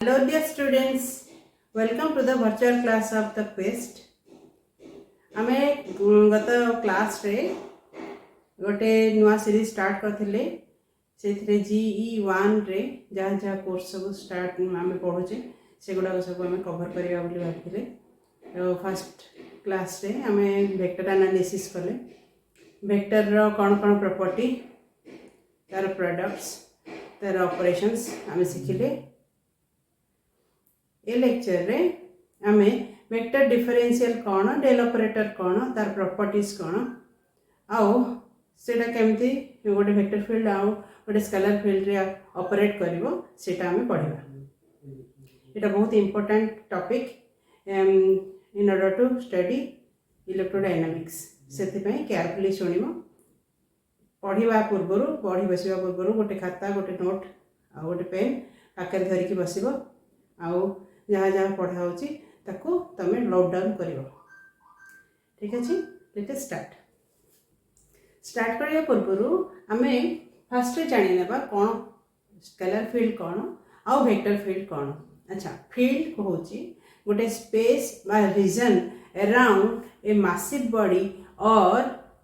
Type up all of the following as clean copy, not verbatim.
Hello dear students, welcome to the virtual class of the Quest. आमे गत class रे गोटे नुआ सीरीज स्टार्ट करथिले सेथरे GE1 रे जहाँ जहाँ कोर्स सब स्टार्ट आमे पढुचे सेगुडा सब आमे कवर करिया बोली भाबिथिले। तो फर्स्ट क्लास रे आमे वेक्टर एनालिसिस कले वेक्टर रो कोन प्रॉपर्टी तार प्रोडक्ट्स तार ऑपरेशंस आमे सिखिले। ए लेक्चर रे आमे वेक्टर डिफरेंशियल कौन डेल ऑपरेटर कौन तार प्रॉपर्टीज कौन आउ सेटा केमती गोटे वेक्टर फील्ड आउ गोटे स्केलर फील्ड रे ऑपरेट करिवो सेटा आमे पढिबा। एटा बहुत important topic in order to study electrodynamics सेति पई केयरफुली सुनिबो। पढिबा पूर्वरु पढि बसिबा पूर्वरु गोटे खाता गोटे नोट आ गोटे पेन पाकर धरिकी बसिबो आउ जहाँ जहाँ पढ़ा होची ताको तमे नोट डाउन करिवो। ठीक अछि, लेट अस स्टार्ट करिया पूर्वरु आमे फर्स्ट रे जानि नेबा कोन स्केलर फील्ड कोन आउ वेक्टर फील्ड कोन। अच्छा, फील्ड को होची गोटे स्पेस बा region around a massive body और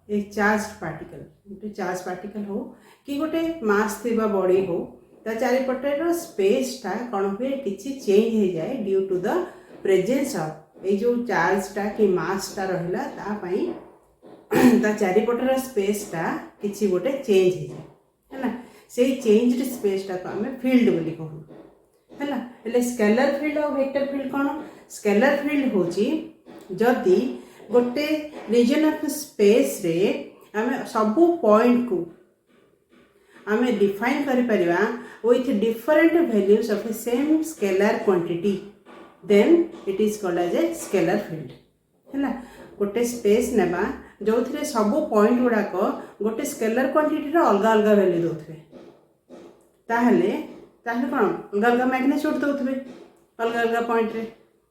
ए चार्ज्ड पार्टिकल। गोटे चार्ज पार्टिकल हो कि गोटे मास थिबा बॉडी हो चारिपटर स्पेस टा कौन हुए किसी चेंज हो जाए due to the presence of a जो चार्ज टा कि मास टा रहिला ता पई ता चारिपटर स्पेस टा किसी गोटे चेंज हो जाए है ना। से चेंज्ड स्पेस टा को हमें फील्ड बोली कहू है ना। એટલે स्केलर फील्ड और वेक्टर फील्ड कौन? स्केलर फील्ड होची जदी गोटे रीजन ऑफ स्पेस रे हमें सबु पॉइंट को हमें डिफाइन करि परिबा with different values of the same scalar quantity, then it is called as a scalar field है ना। गोटे स्पेस नेबा जो थे सब पॉइंट गुड़ाक गोटे स्केलर क्वांटिटी रो अलग अलग वैल्यू दौथे ताहले ताहले कौन अलग अलग मैग्नीट्यूड दौथे अलग अलग पॉइंट रे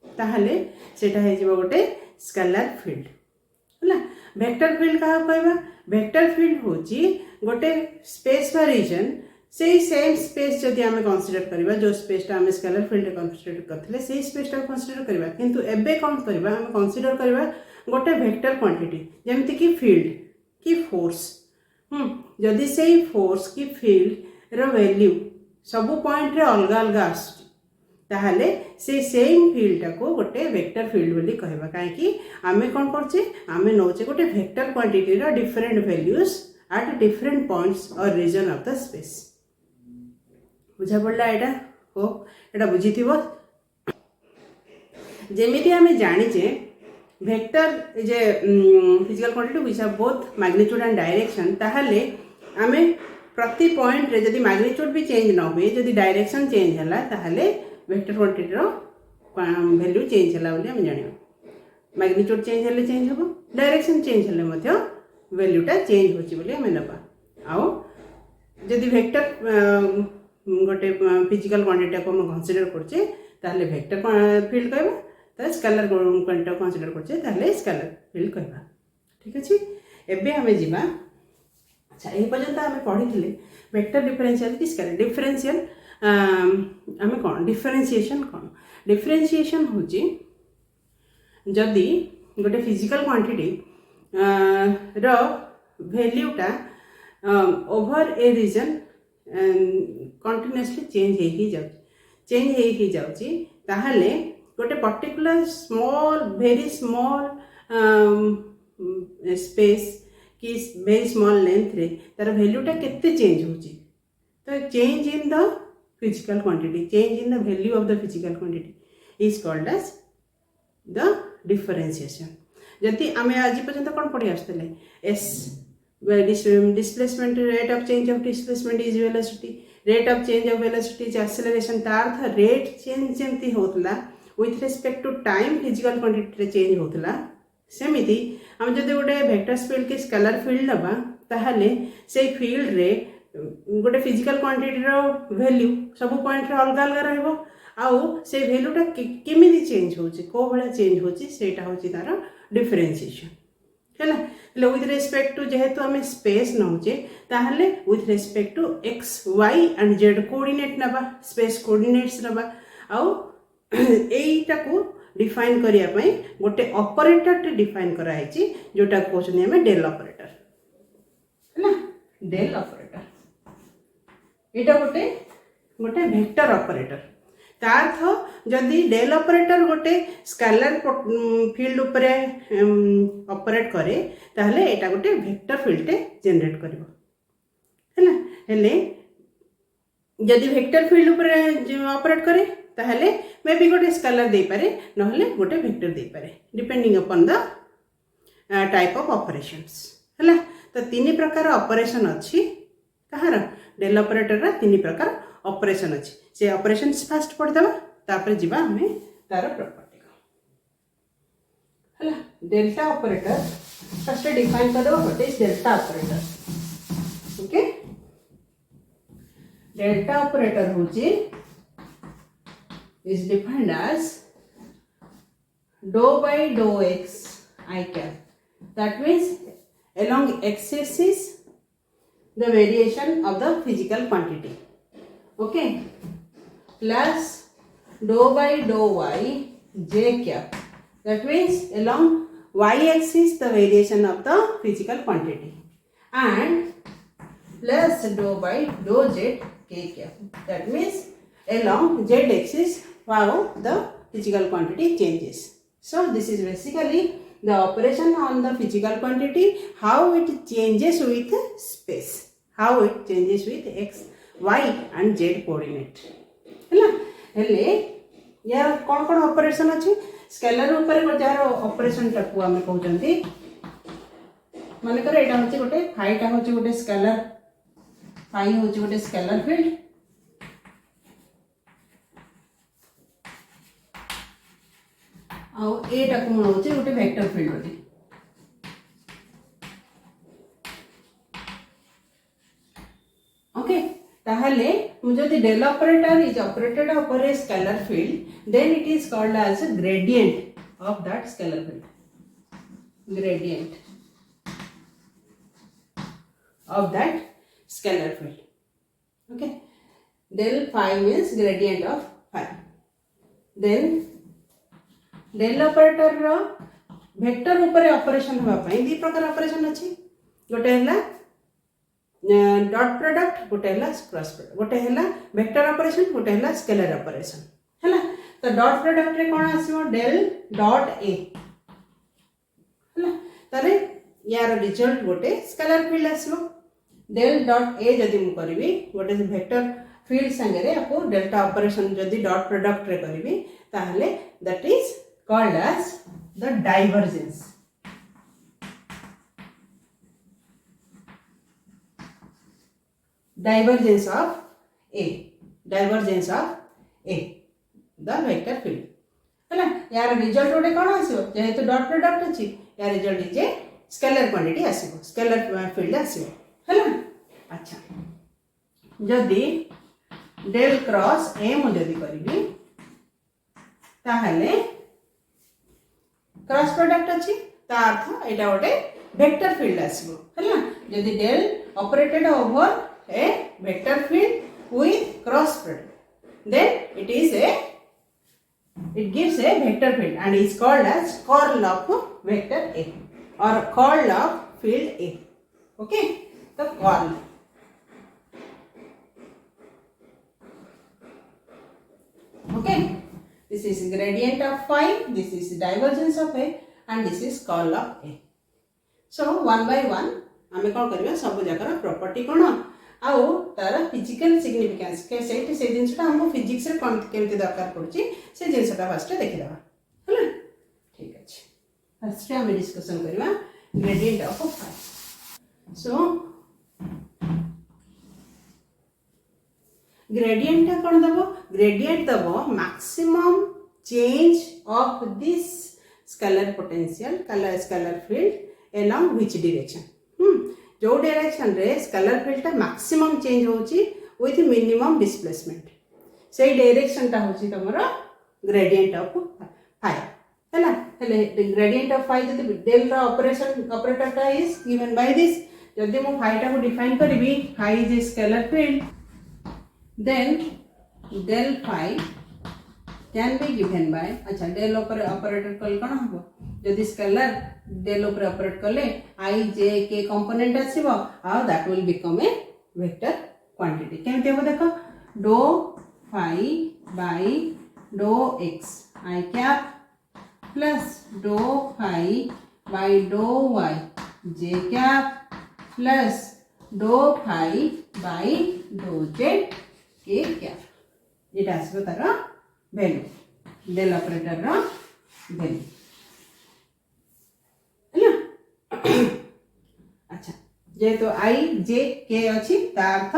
ताहले सेटा हे जिवो गोटे स्केलर फील्ड है ना। वेक्टर फील्ड का कहबा वेक्टर फील्ड होची गोटे स्पेस बा रीजन से सेम स्पेस जदि आमे कंसीडर करबा जो स्पेस टा आमे स्केलर फील्ड कंसीडर करथिले से स्पेस टा कंसीडर करबा किंतु एबे कौन करबा आमे कंसीडर करबा गोटे वेक्टर क्वांटिटी जेमति कि फील्ड कि फोर्स जदि से फोर्स कि फील्ड रो वैल्यू सब पॉइंट रे अलग अलग आस ताहले से सेम फील्ड टा को गोटे वेक्टर फील्ड बोली कहबा। काहे कि आमे कोन करछे आमे नोचे गोटे वेक्टर क्वांटिटी रो different values at different points और रीजन ऑफ द स्पेस। बुझा पड़ला एटा हो एटा बुझी थिबो। जेमिति आमे जानिचे वेक्टर जे physical quantity which have both magnitude and direction ताहले आमे प्रति पॉइंट रे जदि मैग्नीट्यूड भी चेंज न होए जदि डायरेक्शन चेंज हला ताहले वेक्टर क्वांटिटी रो वैल्यू चेंज हला बोली हम जानिबो। मैग्नीट्यूड चेंज हले चेंज होबो डायरेक्शन चेंज हले मध्य वैल्यू टा चेंज होची बोली हम नबा। आउ जदि वेक्टर गोटे फिजिकल क्वांटिटी को हम कंसीडर करछे ताहले वेक्टर फील्ड कहबा त स्केलर क्वांटिटी कंसीडर करछे ताहले स्केलर फील्ड कहबा। ठीक अछि, एबे हमें जिबा। अच्छा, ए पर्यंत हमें पढिथिले वेक्टर डिफरेंशियल कि स्केलर डिफरेंशियल हमें कौन डिफरेंशिएशन कौन डिफरेंशिएशन होची जदि गोटे फिजिकल क्वांटिटी रो वैल्यू टा over a region continuously change ही जाउची ताहले गोटे particular small very small space कि वेरी स्मॉल लेंथ रे तार वैल्यू टा केते चेंज होची। तो change in the physical quantity change in the value of the physical quantity is called as the differentiation. जदि आमे आज पर्यंत कोन पढि आस्तले S displacement rate of change of displacement is velocity rate of change of velocity is acceleration तार था rate change जेमती होतला with respect to time physical quantity रे change होतला सेमिति हम जदि गोटे वेक्टर फील्ड के स्केलर फील्ड लबा ताहले से फील्ड रे गोटे फिजिकल क्वांटिटी रो वैल्यू सब पॉइंट रे अलग अलग रहबो आउ से वैल्यू टा केमिति चेंज होची को भला चेंज होची सेटा होची तार डिफरेंशिएशन है ना। विथ रेस्पेक्ट टू जेहेतु आम स्पेस नौचे ताहले with respect to X Y and Z coordinate नबा स्पेस कोऑर्डिनेट्स नबा आउ एटा को डिफाइन करिया पई गोटे ऑपरेटर टे डिफाइन करा है जोटा कहउछनी हमें डेल ऑपरेटर है ना डेल ऑपरेटर एटा गोटे गोटे वेक्टर ऑपरेटर तार्थ जदि डेल ऑपरेटर गोटे स्केलर फील्ड उपरे ऑपरेट करे ताहले एटा गोटे वेक्टर फील्ड टे जनरेट करिवो हैला हेले जदि वेक्टर फील्ड उपरे ऑपरेट करे ताहले मे भी गोटे स्केलर दे पारे नहले गोटे वेक्टर दे पारे depending upon the type of operations हैला तो तीन प्रकार ऑपरेशन अछि कहार डेल ऑपरेटर रा तीन प्रकार ऑपरेशन अछि से ऑपरेशन फास्ट पढ़ देबा तापर जीवा हमें तार प्रॉपर्टी को हला डेल्टा ऑपरेटर फर्स्ट डिफाइन कर दो what is delta operator okay delta operator होची is defined as dou by dou x I cap that means along x axis the variation of the physical quantity okay plus dou by dou y j cap that means along y axis the variation of the physical quantity and plus dou by dou z k cap that means along z axis how the physical quantity changes. So this is basically the operation on the physical quantity, how it changes with space, how it changes with x, y and z coordinate. हैला हेले यार कोन कोन operation अछि scalar ऊपर jar operation टाकू हम कहउचंती माने करे एटा होची गोटे फाइटा होची गोटे स्केलर फाइ होची गोटे स्केलर फील्ड आउ एटा को मन होची गोटे वेक्टर फील्ड होची ओके ताहले मुझे del operator is operated over a scalar field then it is called as a gradient of that scalar field gradient of that scalar field. Okay, del phi means gradient of phi. Then del operator रो vector ऊपर operation होबा पई दी प्रकार operation अछि गोटे हला dot product गोटे हला क्रॉस प्रोडक्ट गोटे हला वेक्टर ऑपरेशन गोटे हला स्केलर ऑपरेशन हला तो डॉट प्रोडक्ट रे कोन आसीबो del डॉट a हला तारे यार रिजल्ट गोटे स्केलर फील्ड आसीबो del dot a जदि मु करबी गोटे वेक्टर फील्ड संगे रे आपको डेल्टा ऑपरेशन जदि डॉट प्रोडक्ट रे करबी ताहले that is called as the divergence divergence of a divergence of a the vector field हैला यार रिजल्ट गोटे कोन आसीबो जेहेतु डॉट प्रोडक्ट अछि यार result is a scalar quantity आसीबो स्केलर फील्ड आसीबो है ना अच्छा जदि डेल क्रॉस ए मु जदि करबी ताहले क्रॉस प्रोडक्ट अछि ता अर्थ एटा गोटे वेक्टर फील्ड आसीबो है ना जदि del operated over a vector field with cross product then it gives a vector field and is called as curl of vector A or curl of field A. Okay, the curl. Okay, this is gradient of phi, this is divergence of A and this is curl of A. So one by one आमे कौन करिया सब जगह property कोन आउ तार physical significance के set से जिनसटा हमको फिजिक्स रे कोन केमते दरकार पड़ची से जिनसटा फर्स्ट देखि दबा हैला ठीक अछि फर्स्ट हम डिस्कशन करबा gradient of phi so gradient कोन दबो ग्रेडियंट दबो maximum change of this scalar potential scalar field along which direction जो डायरेक्शन रे स्केलर फील्ड ता मैक्सिमम चेंज होची विथ मिनिमम डिस्प्लेसमेंट से डायरेक्शन ता होची तमरो ग्रेडियंट ऑफ फाई हैला हेले ग्रेडियंट ऑफ फाई जति डेल रा ऑपरेशन ऑपरेटर ता इज गिवन बाय दिस जदि मो फाई ता को डिफाइन करबी phi is a scalar field then del phi can be given by अच्छा डेल ऑपरेटर कल कौन हम जदि स्केलर डेल ऑपरेट कले आई जे के कंपोनेंट आसीबो आ that will become a vector quantity केमते हो देखो डो फाई बाय डो एक्स आई कैप प्लस डो फाई बाय डो वाई जे कैप प्लस डो phi by dough Z K cap ये आसो तार वैल्यू डेल ऑपरेटर रो वैल्यू अच्छा जेहेतु आई जे के अच्छी अर्थ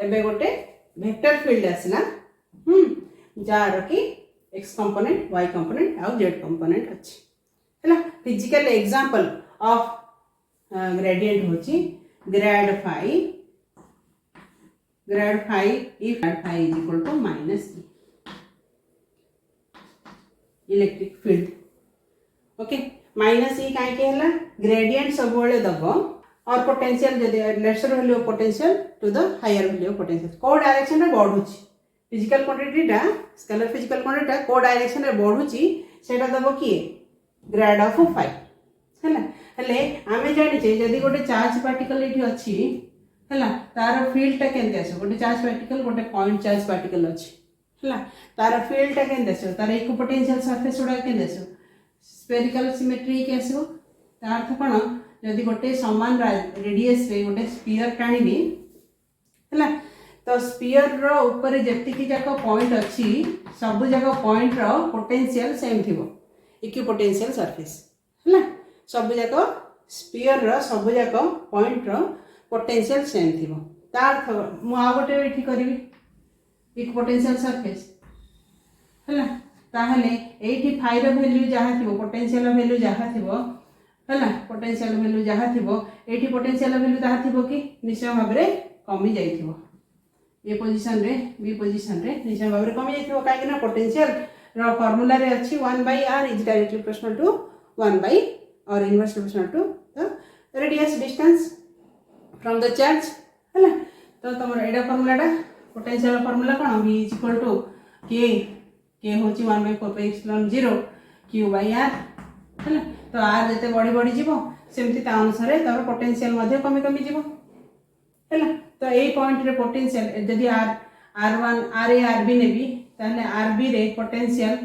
एबे गोटे वेक्टर फील्ड आसला जार कि एक्स कंपोनेंट वाई कंपोनेंट आउ जेड कंपोनेंट अच्छी है फिजिकल एग्जांपल ऑफ ग्रेडियंट होची grad phi if grad phi is equal to minus electric field okay minus E कहीं है ग्रेडियंट सब दब और पोटेंशियल जदि lesser value of potential to the higher value of potential को डायरेक्शन रे बढ़ुची फिजिकल क्वांटिटीटा स्केलर फिजिकल क्वांटिटीटा को डायरेक्शन रे बढ़ुची सेटा दब किए ग्रेड ऑफ फाई है आमे जानिचे जदि गोटे चार्ज पार्टिकल ये अच्छी है तार फील्डटा केमती आस गोटे चार्ज पार्टिकल गोटे पॉइंट चार्ज पार्टिकल अच्छी है तार फील्डटा केमती आस तार इक्विपोटेंशियल सरफेस गुड़ा केमती आस स्फेरिकल सिमेट्री के आसो तार अर्थ कौन जदि गोटे समान रेडियस रे गोटे स्पीयर टाणी है तो स्पीयर रो ऊपर जेतिकी जाक पॉइंट अच्छी सब जाक पॉइंट रो पोटेंशियल सेम थिबो इक्विपोटेंशियल सरफेस है सब जाक स्पीयर रो सब जाक पॉइंट रो पोटेंशियल सेम थिबो ता अर्थ मु आ गोटे एठी करबी इक्विपोटेंशियल सरफेस है ताहले एठी फाई रो वैल्यू जहाँ थिबो पोटेंशियल वैल्यू जहाँ थिबो है पोटेंशियल वैल्यू जहाँ थिबो एठी पोटेंशियल वैल्यू जहाँ थिबो कि निश्चय भाव में कमी जाइथिबो ए पोजीशन रे बी पोजीशन रे निश्चय भाव में कमी जाइथिबो काहे ना पोटेंशियल रो फार्मूला रे अछि 1/r is directly proportional to 1 और inversely proportional to the radius distance from the charge है तो तुम एडा फार्मूलाटा पोटेंशियल फार्मूला कौन v is equal to K होची 1/4πε0 q/r है तो आर जिते बढ़ी बढ़ी जीव सेमती ता अनुसार तार पोटेंशियल मध्य कमी कमी जीव है तो यही पॉइंट रे पोटेंशियल जदि r1 r a r b नेबी ताले r b रे पोटेंशियल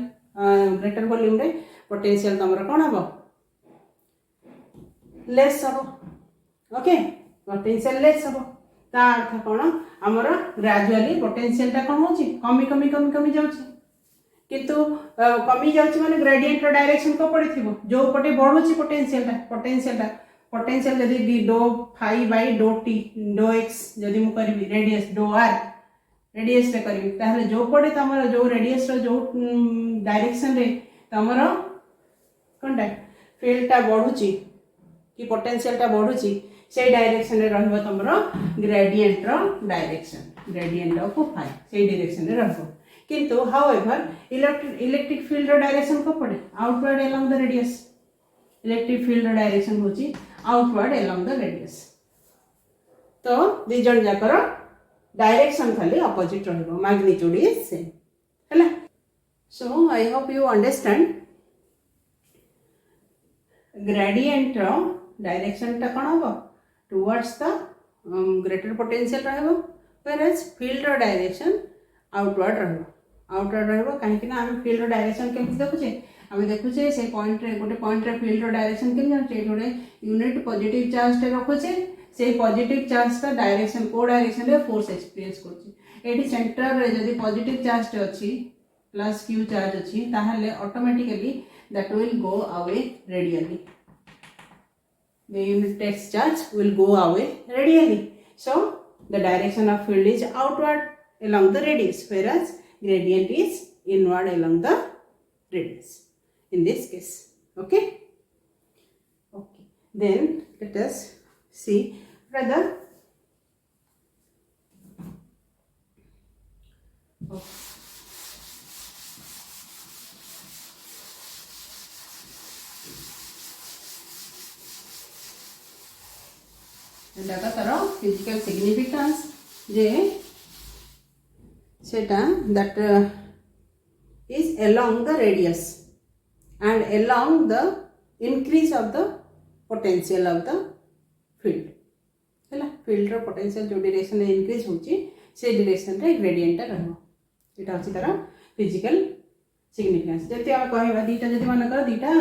ग्रेटर वॉल्यूम रे पोटेंशियल तमरा कोन हबो लेस हबो ओके पोटेंशियल लेस हबो ता अर्थ कोन हमर ग्रेजुअली पोटेंशियल ता कोन होची कमी कमी कमी कमी जाउची किंतु कमी जाउची माने ग्रेडियंट रो डायरेक्शन को पड़ी थिबो जो पटे बढ़ुची पोटेंशियल जदि do phi by dough t do x जदि मु करबी रेडियस डो आर रेडियस रे करबी ताहले जो पड़े तमरो जो रेडियस रो जो डायरेक्शन रे तमरो कोनटा फील्ड ता बढ़ुची कि पोटेंशियल ता बढ़ुची से डायरेक्शन रे रहबो तमरो ग्रेडियंट रो डायरेक्शन ग्रेडियंट ऑफ फाई से डायरेक्शन रे रहबो किंतु हाउएवर इलेक्ट्रिक फील्ड रो डायरेक्शन को पड़े outward along the radius electric field रो डायरेक्शन होची आउटवर्ड अलोंग द रेडियस तो दी जन जाकर डायरेक्शन खाली अपोजिट रहबो मैग्नीट्यूड इज सेम हैला so I hope you understand gradient रो डायरेक्शन ता कोन होबो टुवर्ड्स द ग्रेटर पोटेंशियल रहबो व्हेयरएज फील्ड रो डायरेक्शन आउटवर्ड रहबो कहीं ना आम फील्ड डायरेक्शन केमती देखुचे आम देखुचे से पॉइंट रे गोटे पॉइंट रे फील्ड डायरेक्शन केमती जाउचे गोटे यूनिट पॉजिटिव चार्ज टे रखुचे से पॉजिटिव चार्ज का डायरेक्शन को डायरेक्शन रे फोर्स एक्सपीरियंस करची एठी सेंटर रे जदी पॉजिटिव चार्ज टे अछि प्लस q चार्ज अछि ताहले automatically that will go away radially the unit text charge will go away radially so the direction of field is outward along the radius whereas gradient is inward along the radius in this case okay then let us see further तार physical significance जे सेटा that is along the radius and along the increase of the potential of the field है field रो potential जो direction रे increase होची से direction रे gradient रहबो एटा होची तार physical significance जति हम कहबा दीटा जति मन कर दीटा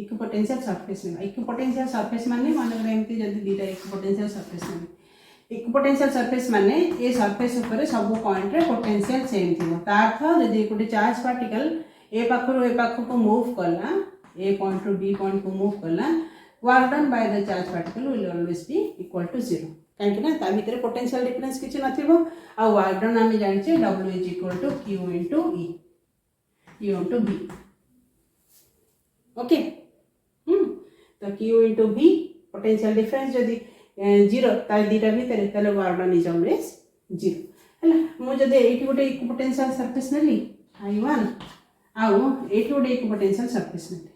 इक्विपोटेंशियल सरफेस में इक्विपोटेंशियल सरफेस माने कर एमती जति दीटा इक्विपोटेंशियल सरफेस में इक्विपोटेंशियल सरफेस माने ए सरफेस ऊपर सब पॉइंट रे पोटेंशियल सेम थिबो ता अर्थ जदि गोटे चार्ज पार्टिकल ए पाखु को मूव कला A point to B point को मूव कला work done by the charge particle will always be equal to 0 कहीं ना ता भीतर पोटेंशियल डिफरेंस किछि नथिबो आ वर्क डन आमे जानचे W is equal to Q into E Q into B okay तो Q into B potential difference जदि 0 तार दीटा भीतर ताले वर्क डन इज ऑलवेज 0 हला मु जदि एठी गोटे इक्विपोटेंशियल सरफेस नेली I1 आउ एठी गोटे इक्विपोटेंशियल सरफेस नेली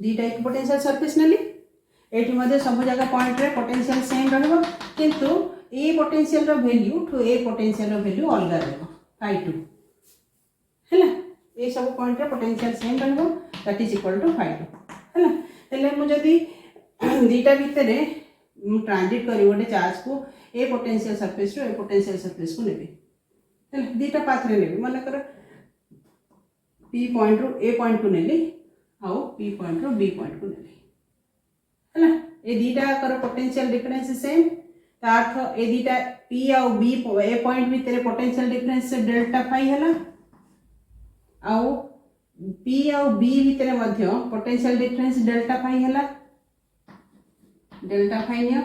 दीटा इक्विपोटेंशियल सरफेस नेली एठी मध्ये सब जगह पॉइंट रे पोटेंशियल सेम रहबो किंतु ए पोटेंशियल रो वैल्यू टू ए पोटेंशियल रो वैल्यू अलग रहबो phi2 हैला ए सब पॉइंट रे पोटेंशियल सेम रहबो that is equal to phi2 हैला हेले मु जदी दीटा भीतर ट्रांजिट करी गोटे चार्ज को ए पोटेंशियल सरफेस रो ए पोटेंशियल सरफेस को नेबी हैला दीटा पाथ रे नेबी मन कर p पॉइंट रो ए पॉइंट को नेली आउ p पॉइंट रो b पॉइंट को नेली हैला ए दीटा कर पोटेंशियल डिफरेंस सेम ता अर्थ ए दीटा p आउ b ए पॉइंट भीतर पोटेंशियल डिफरेंस डेल्टा फाई हैला आउ p आउ b भीतर मध्य पोटेंशियल डिफरेंस डेल्टा फाई हैला डेल्टा फाई नियो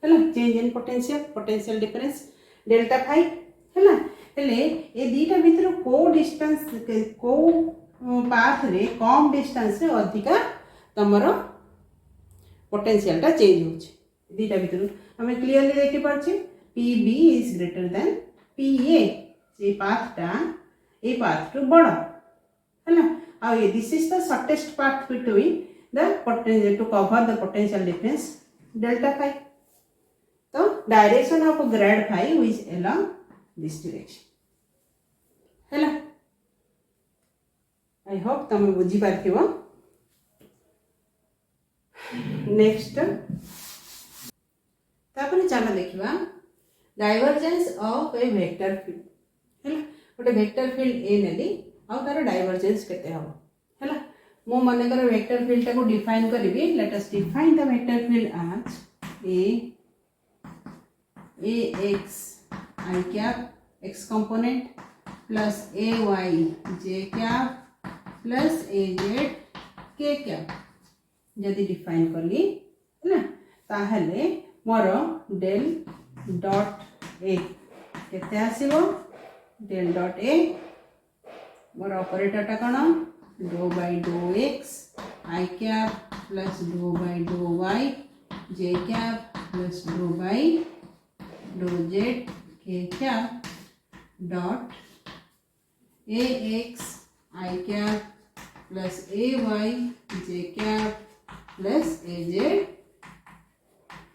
हैला change in potential difference delta phi हैला हेले ए दीटा भीतर को डिस्टेंस को पाथ रे कम डिस्टेंस रे अधिका तमरो पोटेंशियल टा चेंज होछ दीटा भीतर हमें क्लियरली देखि परछि pb is greater than pa से पाथ टू बड़ हैला आ ये this is the shortest path between the potential to cover the potential difference delta phi तो direction of grad phi is along this direction हैला आई होप तुम बुझी पार्थिबो नेक्स्ट तापर चलो देखिबा divergence of a vector field हैला गोटे vector field ए नेली आ तार डाइवर्जेंस केते हो हैला मो माने कर वेक्टर फील्ड को डिफाइन करबी let us define the vector field as ax I cap x component plus ay j cap plus az k cap जदि डिफाइन करली है ना ताहले मोर डेल डॉट ए केते आसीबो डेल डॉट ए मोर ऑपरेटर टा कोन डो बाय डो x I cap plus डो बाय डो y j cap plus डो बाय डो z k cap dot ax I cap plus ay j cap plus az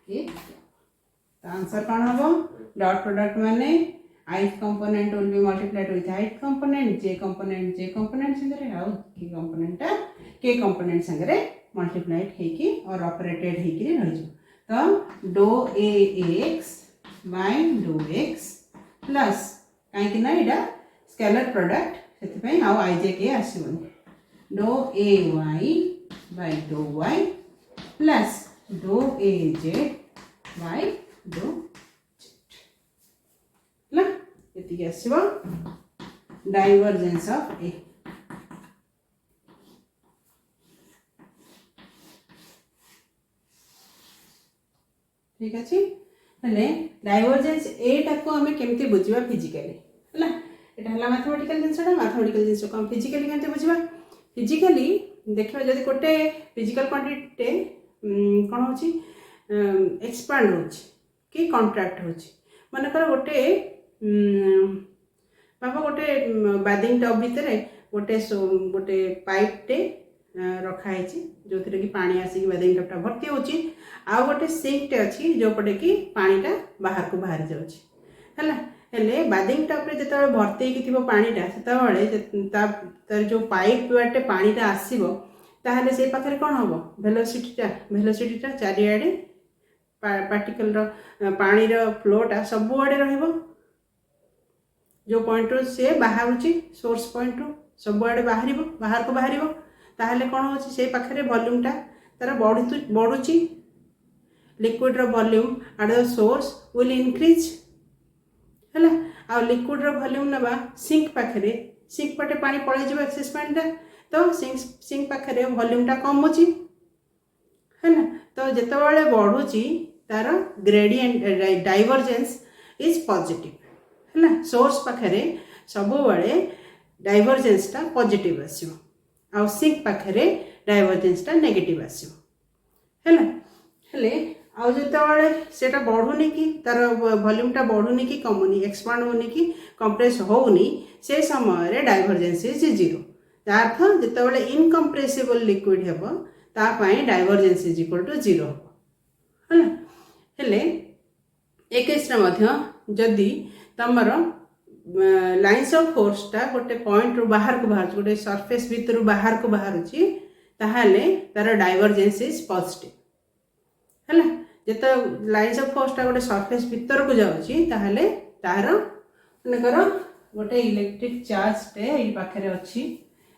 k cap answer कौन हम डॉट प्रोडक्ट माने ith component will be multiplied with ith component j component संगरे आउ k component k component संगरे multiplied हेकी और operated हेकी रह जो तो do ax by do x plus काई ना एडा स्केलर प्रोडक्ट सेति पई आउ ij के आसीबनी डो ay by डो y प्लस डो az by डो ला एति आसीबो डाइवर्जेंस ऑफ ए ठीक अछि हले डाइवर्जेंस ए टा को हमें केमते बुझिबा फिजिकली हला एटा हला मैथमेटिकल जिंस को हम फिजिकली केमते बुझिबा फिजिकली देखिबा जदी कोटे फिजिकल क्वांटिटी कोन होची एक्सपांड होची कि कॉन्ट्रैक्ट होची माने कर गोटे बाबा गोटे बादिंग टब भीतर गोटे पाइप टे रखा है जो थे कि पानी आसिक बादिंग टबटा भर्ती होची आ गोटे सिंक टे अच्छी जो पटे कि पानीटा बाहर को बाहर जाउची हला हेले बादिंग टप रे जतबे भर्ती की थिबो पानीटा सेतबे तार जो पाइप बाटे पानीटा आसीबो ताहले से पाखरे कोन हबो वेलोसिटीटा चारिआडे पार्टिकल पानी फ्लोटा सबुआडे रहिबो जो पॉइंट रू से बाहरुची सोर्स पॉइंट रू सबुआडे बाहर को बाहरिबो ताहले कोन होची से पाखरे वॉल्यूमटा तार बढ़ुची लिक्विड रो volume at the source will increase है आ लिक्विड रो वॉल्यूम नबा सिंक पाखरे सिंक पटे पानी पळै जिवो एक्सेस पानीटा तो सिंक पाखरे वॉल्यूमटा कमुची है ना तो जेतबेले बढ़ुची तार ग्रेडियंट डाइवर्जेंस इज पॉजिटिव है ना सोर्स पाखरे सब बेले डाइवर्जेंसटा पॉजिटिव आसीबो आ सिंक पाखरे डाइवर्जेंसटा नेगेटिव आसीबो है ना हेले आउ जितेबाला सेटा बढ़ुनी कि तार वॉल्यूमटा बढ़ुनी कि कमुनी एक्सपांड होनी कि कंप्रेस होनी से समय डाइवर्जेंस इज जीरो तार अर्थ जितेबाला इनकम्प्रेसिबल लिक्विड हेबो तापाई divergence is equal to zero है हेले ए केस जदि तमर लाइन्स ऑफ फोर्सटा गोटे पॉइंट रू बाहर को बाहर गोटे सरफेस भीतर बाहर को बाहर ताहले तार डाइवर्जेंस इज पॉजिटिव है जिते लाइन्स ऑफ फोर्सटा गोटे सरफेस भीतर को जाऊँगी ताहले तार मनकर गोटे इलेक्ट्रिक चार्जटे ये पाखे अच्छी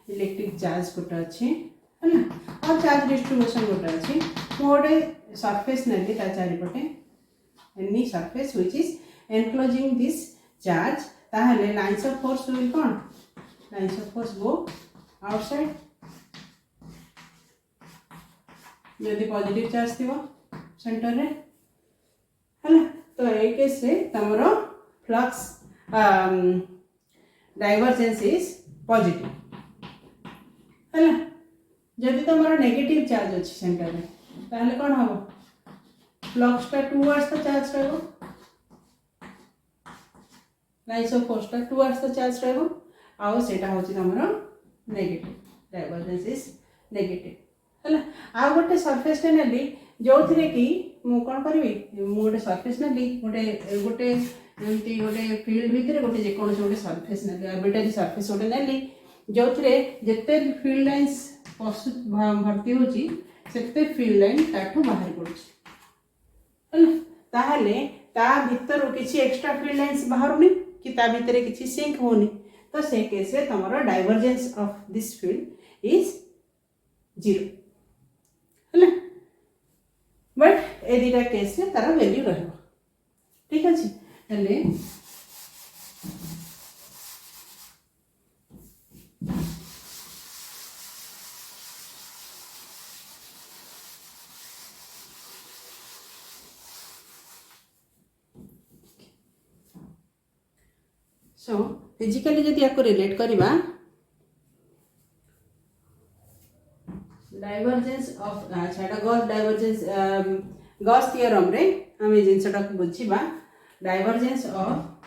इलेक्ट्रिक चार्ज गोटे अच्छी है और चार्ज डिस्ट्रीब्यूशन गोटे अच्छी गोटे सरफेस नेली चारिपटे any surface which is enclosing this charge ताहले लाइन्स ऑफ फोर्स विल कौन lines of force go outside यदि पॉजिटिव चार्ज थी सेंटर रे है तो ये केस रे तमरो फ्लक्स डाइवर्जेंस इज पॉजिटिव है जदि तमरो नेगेटिव चार्ज अच्छी सेंटर रे ताहले कौन हम फ्लक्सटा टुवर्ड्स द चार्ज रहबो लाइन्स ऑफ फोर्सटा टुवर्ड्स द चार्ज रहबो आउ सेटा होची तमरो नेगेटिव डाइवर्जेंस इज नेगेटिव है आ गोटे सरफेस नेली जो थे कि मु कौन करी गोटे सरफेस नेली गोटे गोटे एमती गोटे फील्ड भितर गोटे जेकोसी गोटे सरफेस नेली आर्बिट्रारी सरफेस गोटे नेली जो जिते फील्ड लाइन्स भर्ती होची सेते फील्ड लाइन ताठू बाहर पड़ुची ताहले ता भीतर किसी एक्स्ट्रा फील्ड लाइन्स बाहरुनी कि ता भीतर किसी सिंक होनी तो से केस रे तमरो divergence of this field is zero है बट ए दुटा केस रे तार वैल्यू रहिबो ठीक अछि हेले सो फिजिकली जदि या रिलेट करवा डाइवर्जेंस ऑफ अच्छा गॉस डाइवर्जेंस गॉस थ्योरम रे हम जिनसटा बुझीबा डाइवर्जेंस ऑफ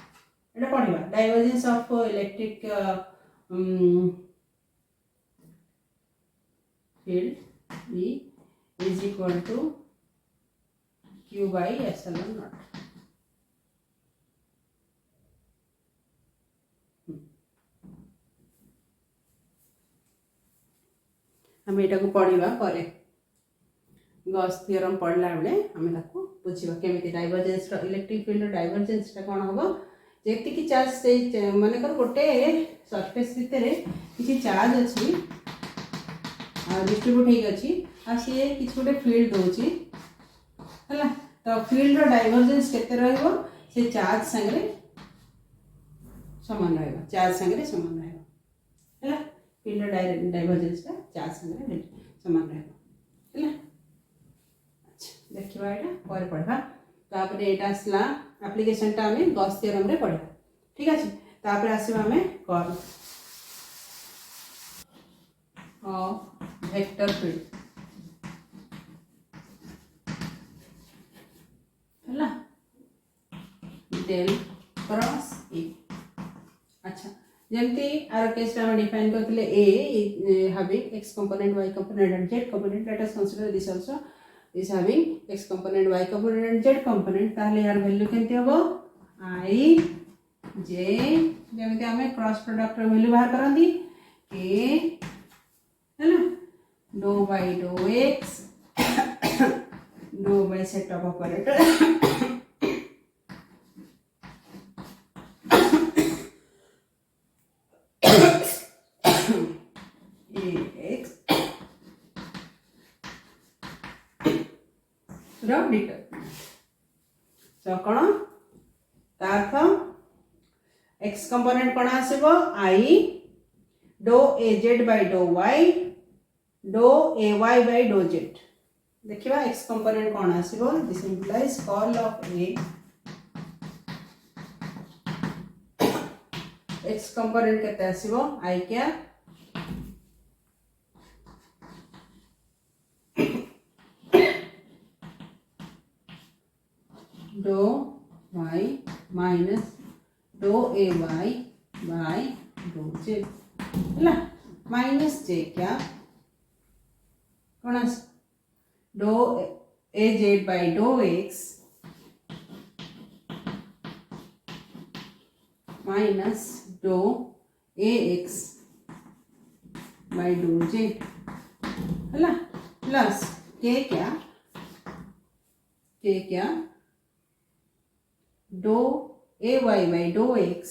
एटा पढिबा divergence of electric field E is equal to Q by epsilon naught हम एटा को पढ़िबा परे गॉस थ्योरम पढ़ला बेले हम ताको बुझिबा केमिति डाइवर्जेंस रो इलेक्ट्रिक फील्ड रो डाइवर्जेंस टा कोन होबो जेति की चार्ज से माने कर गोटे सरफेस भितरे किछि चार्ज अछि आ डिस्ट्रीब्यूट हेइ अछि आ से किछि गोटे फील्ड दोछि हला तो फील्ड रो डाइवर्जेंस केते रहइबो से चार्ज संगे समान रहइबो चार्ज संगे समान रहइबो हला फील्ड डाइवर्जेंस का चार्ज संगे समान रहइबो हला अच्छा देखिबा एटा पर पढबा तापर एटा असला एप्लीकेशन टा हमें गॉस थ्योरम रे पढबा ठीक अछि तापर आसीबा हमें कर्ल ऑफ वेक्टर फील्ड हला डेल क्रॉस ए अच्छा जमती आर केस में डिफाइन करथिले ए having x component y component and z component let us consider this also is having x component y component and z component ताहले यार value केनते हबो I जे जमी आम क्रॉस प्रोडक्ट वैल्यू बाहर करती के है ना d by dough x d by set of operator x determinant तो कौन तार्थ एक्स कंपोनेंट कौन आसो i d A z by d y d A Y by d z देखिए एक्स कंपोनेंट कौन आसो this implies curl of A x component केते आसो आई क्या d y minus dough A y by do Z है minus j क्या कौन d A z by डो x minus dough A X by do Z है plus K क्या डो A Y by dough x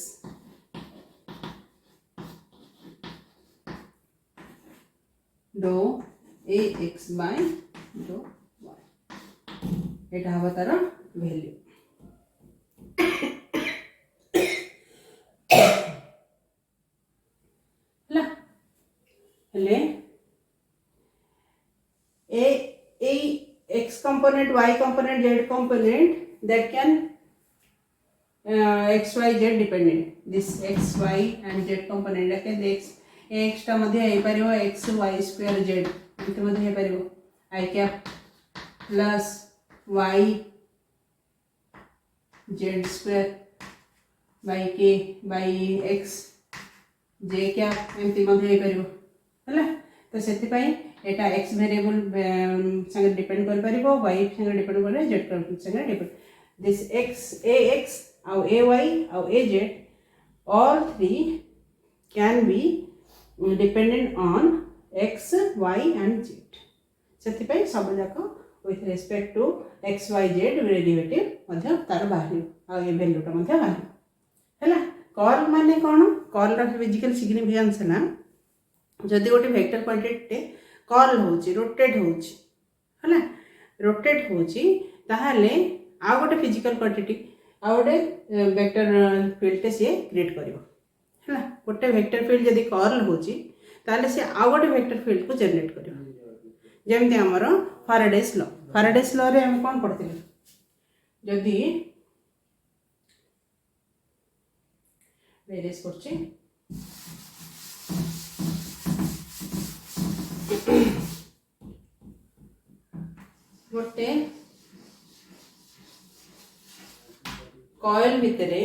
डो A X by डो Y एटा हवा तार वैल्यू हेले A x component Y component Z component that can x y z dependent this x y and z component like this x टा मध्ये हे परियो x y square z इथे मध्ये हे परियो i cap plus y z square by k by x j cap एमती मध्ये हे परियो हला तो सेति पई एटा x वेरिएबल संगे डिपेंड कर परिबो y संगे डिपेंड करे z संगे डिपेंड this ax और ay और az all three can be dependent on x y and z सेति पई सब जाक with respect to x y z derivative मध्ये तार बाहरी आ ए वैल्यू टा मध्ये बाहरी हैला कर्ल माने कोन कर्ल रा फिजिकल सिग्निफिकेंस ना जदि गोटे वेक्टर क्वांटिटी कर्ल होची रोटेट होची हैला रोटेट होची ताहाले आ गोटे फिजिकल क्वांटिटी आ गोटे वेक्टर फील्ड टे से क्रिएट करिवो हैला गोटे वेक्टर फील्ड जदि कर्ल होची ताले से आ गोटे वेक्टर फील्ड को जनरेट करिवो जेमते हमर फैराडेस लॉ रे हम कोन पढथिले जदि वेरियस करछि गोटे कॉइल भितरे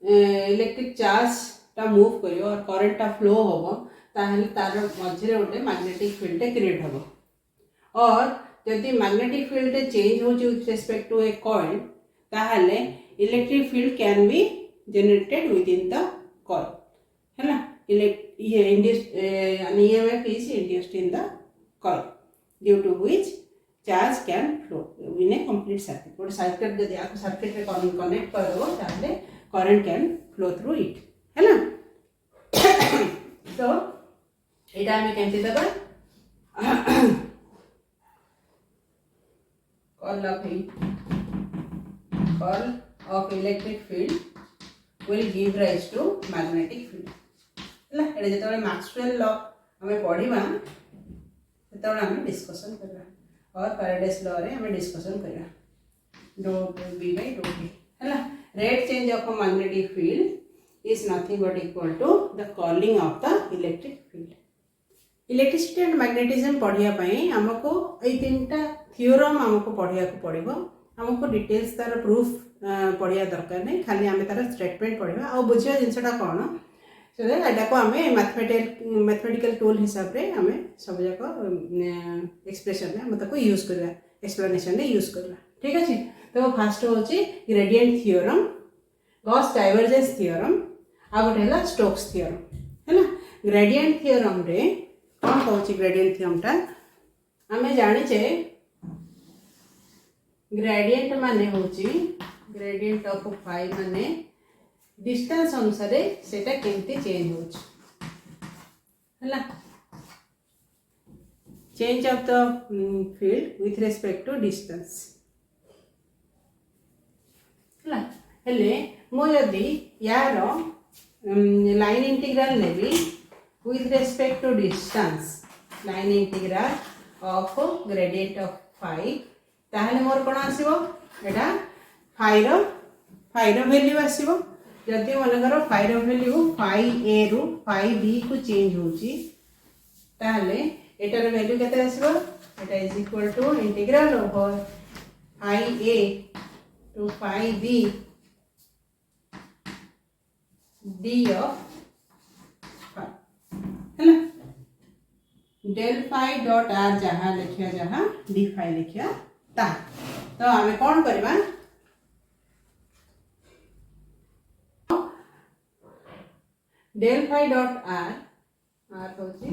इलेक्ट्रिक चार्ज टा मूव करियो और करंट टा फ्लो होबो ताहले तार मझे गोटे मैग्नेटिक फील्ड क्रिएट होबो और यदि मैग्नेटिक फील्ड चेंज हो with respect to a coil ताहले electric field can be generated within the coil है ना EMF is induced in the coil due to which charge can flow in a complete circuit. What circuit जब आप circuit रे connect करो ताहले current can flow through it है ना तो एटा हमें केमती दबा curl of electric field will give rise to magnetic field है ना एटा जतबे मैक्सवेल लॉ हमें पढ़िबा ततबे हमें डिस्कशन करबा और फैराडेस लॉ रे हमें डिस्कशन करबा d B by dough t है ना rate change of a magnetic field is nothing but equal to the curling of the electric field. Electricity and magnetism पढ़िया पई हमको ए तीनटा थ्योरम हमको पढ़िया को पड़िबो हमको डिटेल्स तार प्रूफ पढ़िया दरकार नहीं खाली आमे तार स्टेटमेंट पढ़िबा आ बुझिया जिनसटा कोन सो दैट एटा को हमें मैथमेटिकल टूल हिसाब रे हमें सब जाको एक्सप्रेशन में हम ताको यूज करबा एक्सप्लेनेशन रे यूज करबा ठीक अछि तो फर्स्ट होची gradient theorem Gauss divergence theorem आ गोटे है स्टोक्स थ्योरम है ना। ग्रेडिएंट थ्योरम रे कौन कहूँ ग्रेडिएंट थ्योरम टा आम जाचे ग्रेडिएंट माने होची ग्रेडिएंट ऑफ फाई माने डिस्टेंस अनुसार सेटा केमती चेंज होची है change of the field with respect to distance है हेले मो जदि यार लाइन इंटीग्रल नेबी with respect to distance line integral of gradient of phi ताहले मोर कोन आसीबो एटा फाई रो वैल्यू आसीबो जदि मनकर फाई रो वैल्यू फाई ए रु फाई बी को चेंज होची ताहले एटार वैल्यू केते आसीबो एटा is equal to integral over phi A to phi B d of है ना डेल फाई डॉट आर जहाँ लिखिया जहाँ डी फाई लिखिया ता तो आमे कौन करबा del phi dot R R होची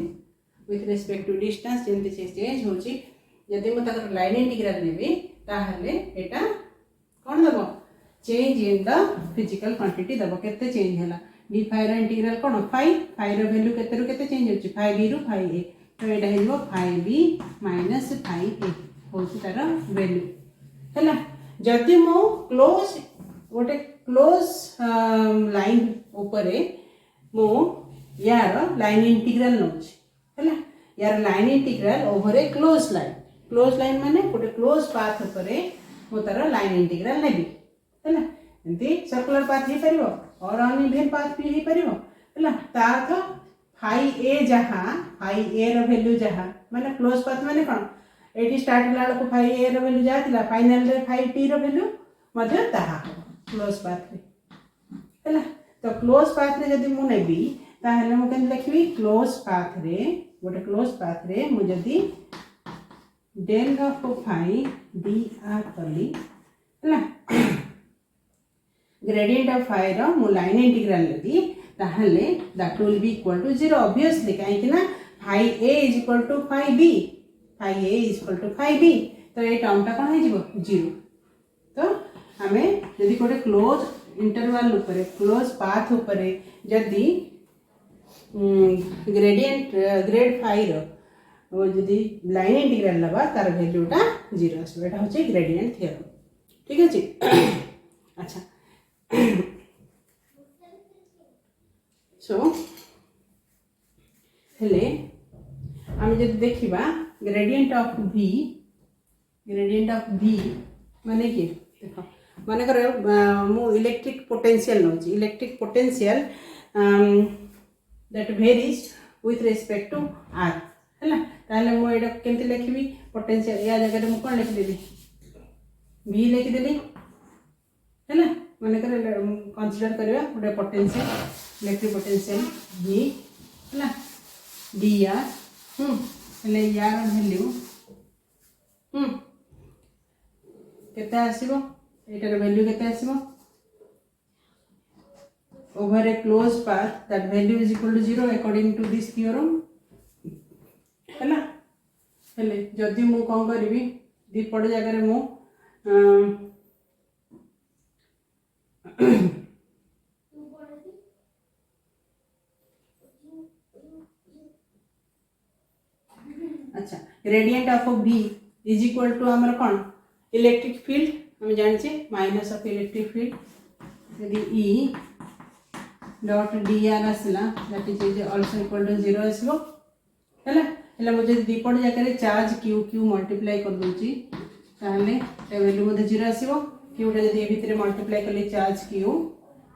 विथ रेस्पेक्ट टू डिस्टेंस जेंति चेंज होची यदि म तकर लाइन इंटीग्रल नेबी ताहले एटा कौन दबो change in the physical quantity दबो केते चेंज हैला डी फाई रो इंटीग्रल कोन फाई रो वैल्यू केते रु केते चेंज होची फाई बी रु फाई ए तो एटा हेजो phi B minus phi A होची तार वैल्यू हैला जदि मो क्लोज गोटे क्लोज लाइन ऊपर मो यार लाइन इंटीग्रल नोची हैला यार line integral over a close line माने गोटे क्लोज पाथ ऊपर मो तार लाइन इंटीग्रल नेबी हैला एंती सर्कुलर पाथ ही परिबो और अनइवन पाथ भी ही परिबो हैला ता अर्थ फाई ए जहाँ फाई ए रो वैल्यू जहाँ माने क्लोज पाथ माने कोन एटी स्टार्ट ला को फाई ए रो वैल्यू जातिला फाइनल रे फाई टी रो वैल्यू मध्य ताहा क्लोज पाथ रे हैला तो क्लोज पाथ रे जदी मु नेबी ताहले मु केन लिखबी क्लोज पाथ रे गोटे क्लोज पाथ रे मु जदी del of phi d r कली हैला ग्रेडिएंट ऑफ फाई रो मु लाइन इंटीग्रल लेबी ताहले that will be equal to 0 obviously काहे कि ना phi A is equal to phi B तो ये टर्मटा कौन हो 0 तो आम जदि गोटे क्लोज इंटरवल ऊपर क्लोज पाथ ऊपर जदि ग्रेडिएंट ग्रेड फाई रो जदि लाइन इंटीग्रल लबा तार वैल्यूटा 0 आसबो एटा होचे ग्रेडिएंट थ्योरम ठीक अछि अच्छा सो हेले आम जदि देखिबा ग्रेडिएंट ऑफ v माने कि देखो माने कर मु इलेक्ट्रिक पोटेंशियल नोची electric potential that varies with respect to r हैला ताले मु एडा केमति लिखबी पोटेंशियल या जगह रे मु कोन लिख देबी v लिख देली हैला माने कर कंसीडर करबा गोटे पोटेंशियल इलेक्ट्रिक पोटेंशियल v हैला dr हेले यार वैल्यू केते आसीबो एटार वैल्यू केते आसीबो over a closed path that value is equal to 0 according to this theorem हैला हेले जदि मु कोन करबी दीपड़ जगह रे मु अच्छा gradient of v is equal to हमर कोन इलेक्ट्रिक फील्ड हम जानिछे माइनस ऑफ इलेक्ट्रिक फील्ड यदि e डॉट dr आसला that is also equal to 0 आसलो हैला हैला मुझे दीपड़ जगह रे चार्ज q मल्टीप्लाई कर दूची ताहले ए वैल्यू मध्ये 0 आसीबो q टा जदि ए भितरे मल्टीप्लाई करले चार्ज q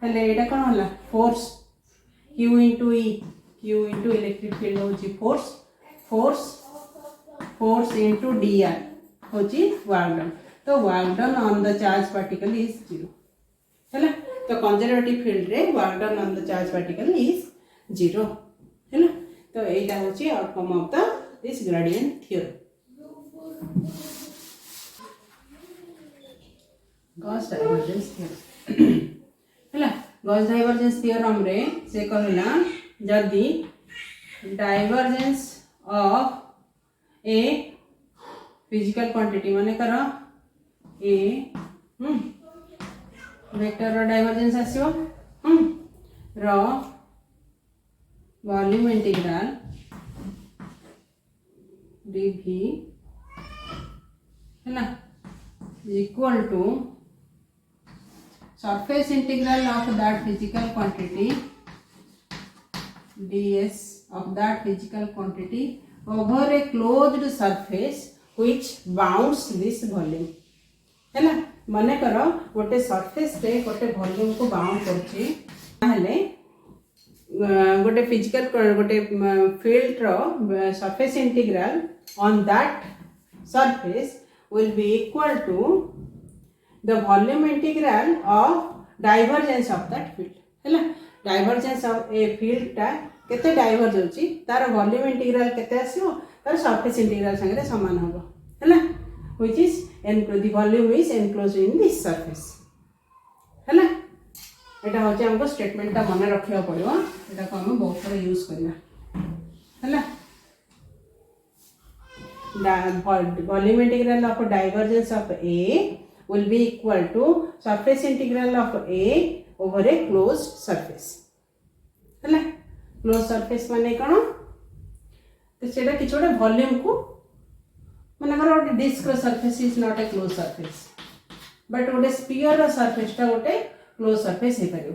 हैले एटा कोन होला force q * e q * electric field होची force into dr होची वर्क डन तो work done on the charge particle is 0 हैला तो कंजर्वेटिव फील्ड रे work done on the charge particle is 0 हैला तो एटा होची outcome of the this gradient theorem Gauss divergence theorem है गॉस डाइवर्जेंस थ्योरम रे से कहला जदि divergence of a physical quantity माने कर ए वेक्टर रो डाइवर्जेंस आसीबो रो वॉल्यूम इंटीग्रल dv है ना equal to surface integral of that physical quantity ds of that physical quantity over a closed surface which bounds this volume है ना मने करो गोटे सरफेस रे गोटे वॉल्यूम को बाउंड करछि ताहले गोटे फिजिकल गोटे फील्ड रो surface integral on that surface will be equal to the volume integral of divergence of that field है ना डाइवर्जेंस ऑफ ए फील्ड टा केते डाइवर्ज होची तार वॉल्यूम इंटीग्रल केते आसीबो तार सरफेस इंटीग्रल संगे समान होबो है ना which is the volume is enclosed in this surface है ना एटा होचे हमको स्टेटमेंट ता मन रखिया पड़िबो एटा को हम बहुत सारा यूज करना है ना volume integral of divergence of A will be equal to surface integral of a over a closed surface है ना closed surface माने कौन तो सेटा किछ गोटे वॉल्यूम को माने कर गोटे डिस्क रो surface is not a close surface but गोटे स्फीयर रो सरफेस टा गोटे क्लोज सरफेस हे परियो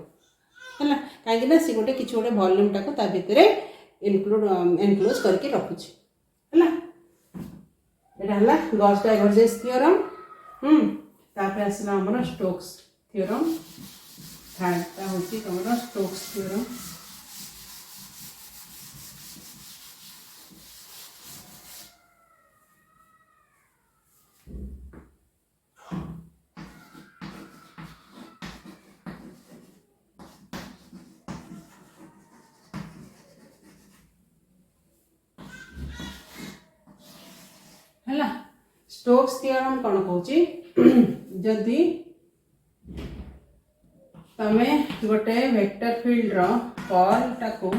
है ना काहे ना से गोटे किछ गोटे वॉल्यूम टा को ता भीतर एनक्लोज करके रखुछि है ना एटा हला गॉस डाइवर्जेंस थ्योरम तापर आसला हमर स्टोक्स थ्योरम थर्ड ता होछि हमर स्टोक्स थ्योरम है स्टोक्स थ्योरम कौन कहूँ जदि तमे गोटे वेक्टर फील्ड रो कर्ल टाको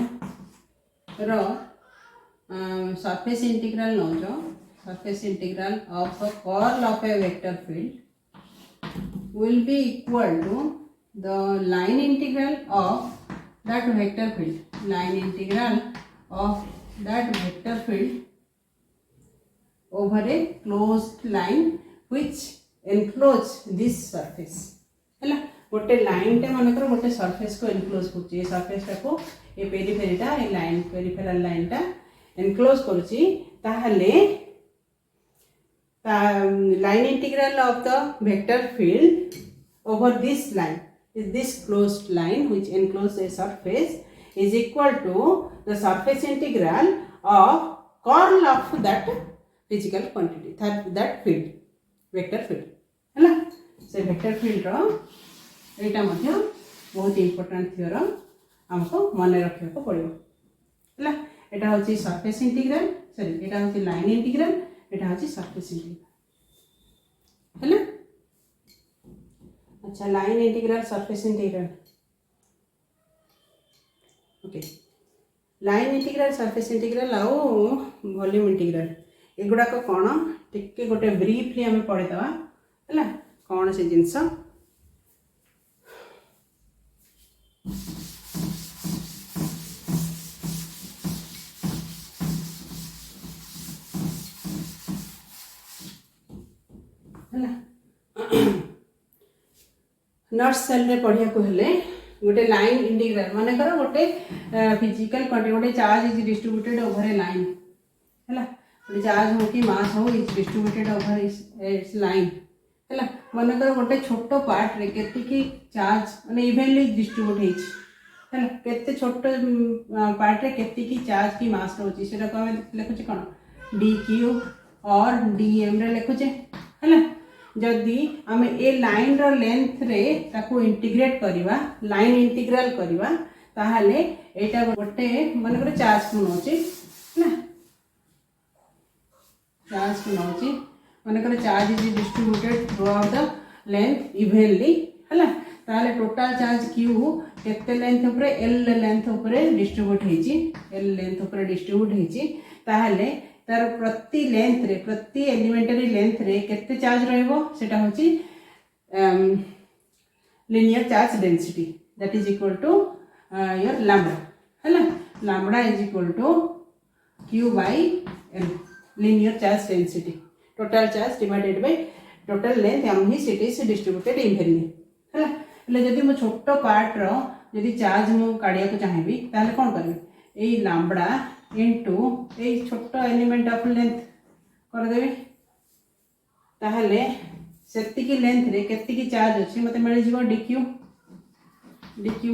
रो सरफेस इंटीग्रल नौजो surface integral of curl of a vector field will be equal to the line integral of that vector field line integral of that vector field over a closed line which enclose this surface है गोटे line टे मन कर गोटे surface को enclose curved surface टा को ए periphery टा ए लाइन पेरिफेरल लाइन टा एनक्लोज करूची ताहले line integral of the vector field over this line is this closed line which enclose a surface is equal to the surface integral of curl of that physical quantity that field vector field है ना से vector field रो एटा मध्य बहुत important theorem हमको मन रखिया को पड़िबो है एटा होची सरफेस इंटीग्रल सॉरी एटा होची लाइन इंटीग्रल एटा होची सरफेस इंटीग्रल है ना अच्छा line integral surface integral okay line integral surface integral आउ वॉल्यूम इंटीग्रल एगुड़ाक कौन टिके गोटे ब्रीफली आम पढ़ीदवा है कौन से जिनस नर्स सेल रे पढ़िया को हेले गोटे लाइन इंटीग्रल माने कर गोटे फिजिकल क्वांटिटी गोटे charge is distributed over A line है चार्ज हो कि मास हो is distributed over it's line है मन कर गोटे छोट पार्ट रे केतिकी चार्ज माने इवनली डिस्ट्रीब्यूट है केते छोट पार्ट रे केतिकी चार्ज की मास रहउची सेटा को हम लिखुचे कोन डी क्यू और डी एम रे लिखुचे है जदि आम ए लाइन रो लेंथ रे ताको इंटीग्रेट करवा लाइन इंटीग्रल करवा ताहाले एटा गोटे मन कर चार्ज को नउची है चार्ज को नउची मन कर charge is distributed through out the length evenly है ताहले टोटल चार्ज क्यू केते लेंथ ऊपर एल लेंथ ऊपर डिस्ट्रीब्यूट हेची एल लेंथ ऊपर डिस्ट्रीब्यूट हेची ताहले तार प्रति लेंथ रे प्रति एलिमेंटरी लेंथ रे केते चार्ज रहइबो सेटा होची linear charge density that is equal to your lambda हैला lambda is equal to q by l linear charge density total charge divided by total length m is it is distributed evenly हैला એટલે जदि मो छोटो part रो जदि charge मु काढिया को चाहेबी ताले कोन करबी एई लैम्बडा इनटू एई छोटो एलिमेंट ऑफ लेंथ कर देबी ताहले सेति की लेंथ रे केति की चार्ज अछि मते मिल जिवो dq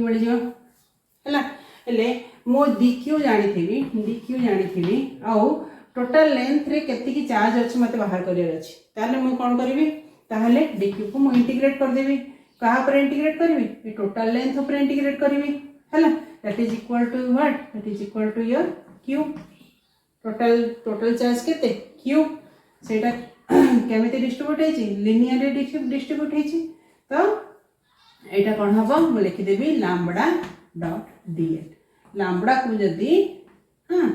मिल जिवो हैला हेले मो dq जानी थी आउ टोटल लेंथ रे केति की चार्ज अछि मते बाहर करियर अछि ताले मु कोन करबी ताहले dq को मु इंटीग्रेट कर देबी कहा पर इंटीग्रेट करबी ए टोटल लेंथ ऊपर इंटीग्रेट करबी हैला that is equal to what that is equal to your q total charge केते q सेटा केमिति डिस्ट्रीब्यूट हेची लिनियरली डिस्ट्रीब्यूट हेची तो एटा कोन हबो मु लिखि देबी लैम्बडा डॉट dl लैम्बडा को जदी हां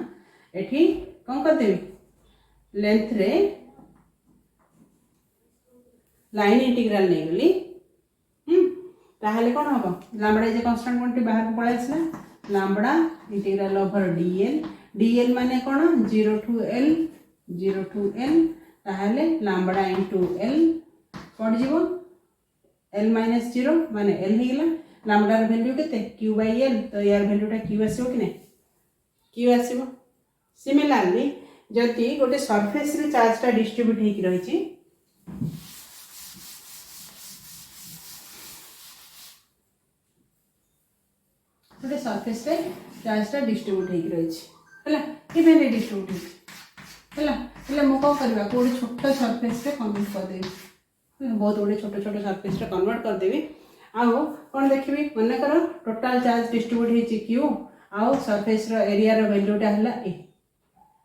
एठी कोन कर देबी लेंथ रे लाइन इंटीग्रल नै गली ताहले कोन हबो लैम्बडा इज कांस्टेंट क्वांटिटी बाहर पळे आसला लैम्बडा इंटीग्रल ओवर dl माने कोन 0 टू l ताहले लैम्बडा इनटू l पड़ जिवो l - 0 माने l हेला लैम्बडा र वैल्यू केते q by l तो यार वैल्यूटा q आसीबो कि नै q आसीबो सिमिलरली जति गोटे सरफेस रे चार्ज टा डिस्ट्रीब्यूट हेकि रहिछि गोटे सरफेस रे चार्ज टा डिस्ट्रीब्यूट हेकि रहिछि हैला इवेंटली डिस्ट्रीब्यूट हेकि हैला हेले मो को करबा कोडी छोटो सरफेस रे कन्वर्ट कर देबी बहुत गोटे छोटो छोटो सरफेस रे कन्वर्ट कर देबी आउ कोन देखिबी मने करो टोटल चार्ज डिस्ट्रीब्यूट हेछि q आउ सरफेस रो एरिया रो वैल्यूटा हला a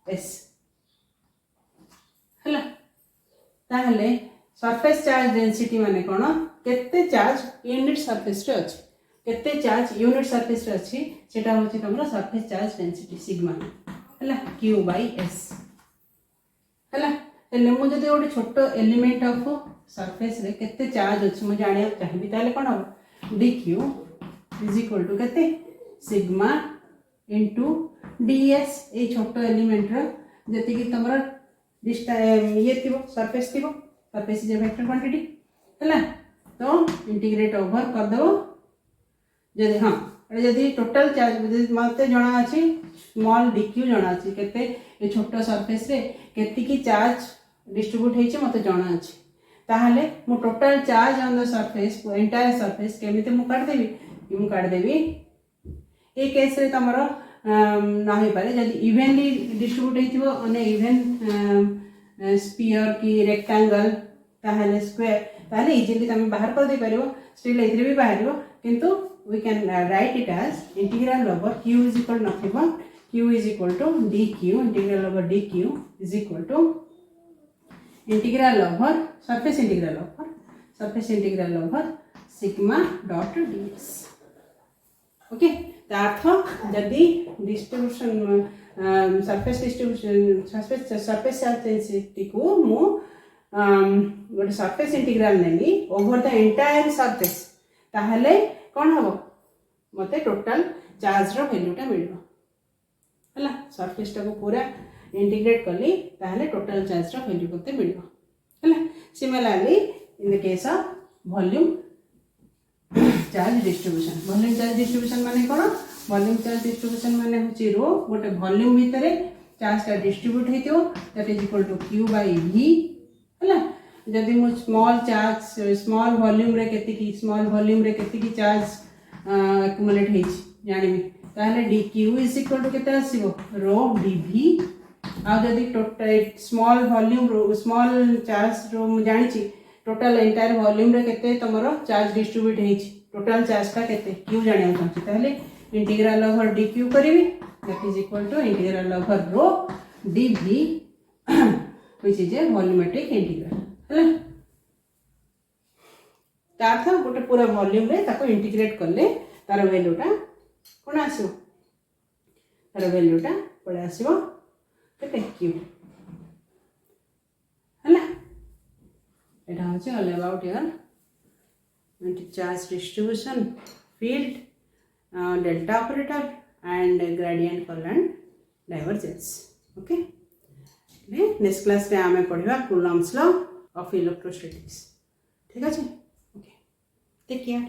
s हला ताहले सरफेस चार्ज डेंसिटी माने कोन केते चार्ज यूनिट सरफेस रे अछि केते चार्ज यूनिट सरफेस रे अछि सेटा होछि तमरा सरफेस चार्ज डेंसिटी सिग्मा हला q by s हला एले मु जदि ओडी छोटो एलिमेंट ऑफ सरफेस रे केते चार्ज अछि मु जानिया चाहिबी ताले कोन हो dq इज इक्वल टू केते सिग्मा इनटू ds ए छोटो एलिमेंट रो जति कि तमरा ये थिबो surface is a vector quantity हला तो इंटीग्रेट ओवर कर दो जदि हां जदि टोटल चार्ज जदि मते जणा अछि स्मॉल dq जणा अछि केते ए छोटो सरफेस रे केति की चार्ज डिस्ट्रीब्यूट हेछि मते जणा अछि ताहले मु total charge on the surface entire surface केमिते मु काट देबी ए केस रे तमरो ना हे पारे जदि इवनली डिस्ट्रीब्यूट हेतिबो ऑन ए इवन स्फीयर की रेक्टेंगल ताहले स्क्वायर ताहले इजीली तमे बाहर कर दे परिबो स्टिल एथरे भी बाहरिबो किंतु we can write it as integral over q is equal to nothing but q is equal to dq integral over dq is equal to integral over surface integral over sigma dot ds okay तार्थ जदि distribution surface charge density को मु गोटे surface integral नेली over the entire surface ताहले कोन हबो मते total charge रो वैल्यूटा मिलबो हला सरफेस टा को पूरा इंटीग्रेट करली ताहले टोटल चार्ज रो वैल्यू कते मिलबो हला similarly in the case of volume charge distribution माने कोन वॉल्यूम चार्ज डिस्ट्रीब्यूशन माने होची रो गोटे वॉल्यूम भीतर चार्ज टा डिस्ट्रीब्यूट हेतियो that is equal to q by v हला जदि मु स्मॉल वॉल्यूम रे केति की चार्ज एक्युमुलेट हेछि जानिबी ताहले dq इज इक्वल टू केते आसीबो रो dv आ जदि टोटल स्मॉल वॉल्यूम रो स्मॉल चार्ज रो मु जानिछि टोटल एंटायर वॉल्यूम रे केते तमरो चार्ज डिस्ट्रीब्यूट हेछि टोटल चार्ज का केते q जानिया चाहछि ताहले इंटीग्रल ओवर dq करिवि that is equal to integral over rho dv which is a volumetric integral हला अर्थ गोटे पूरा वॉल्यूम रे ताको इंटीग्रेट कले तार वैल्यूटा कौन आसो तार वैल्यूटा पड़े आसो केते क्यू हला एटा होचे all about your charge distribution field delta operator and gradient curl divergence okay next class रे आमे पढ़िबा कूलम्ब्स लॉ ऑफ इलेक्ट्रोस्टैटिक्स ठीक अछि ओके टेक केयर।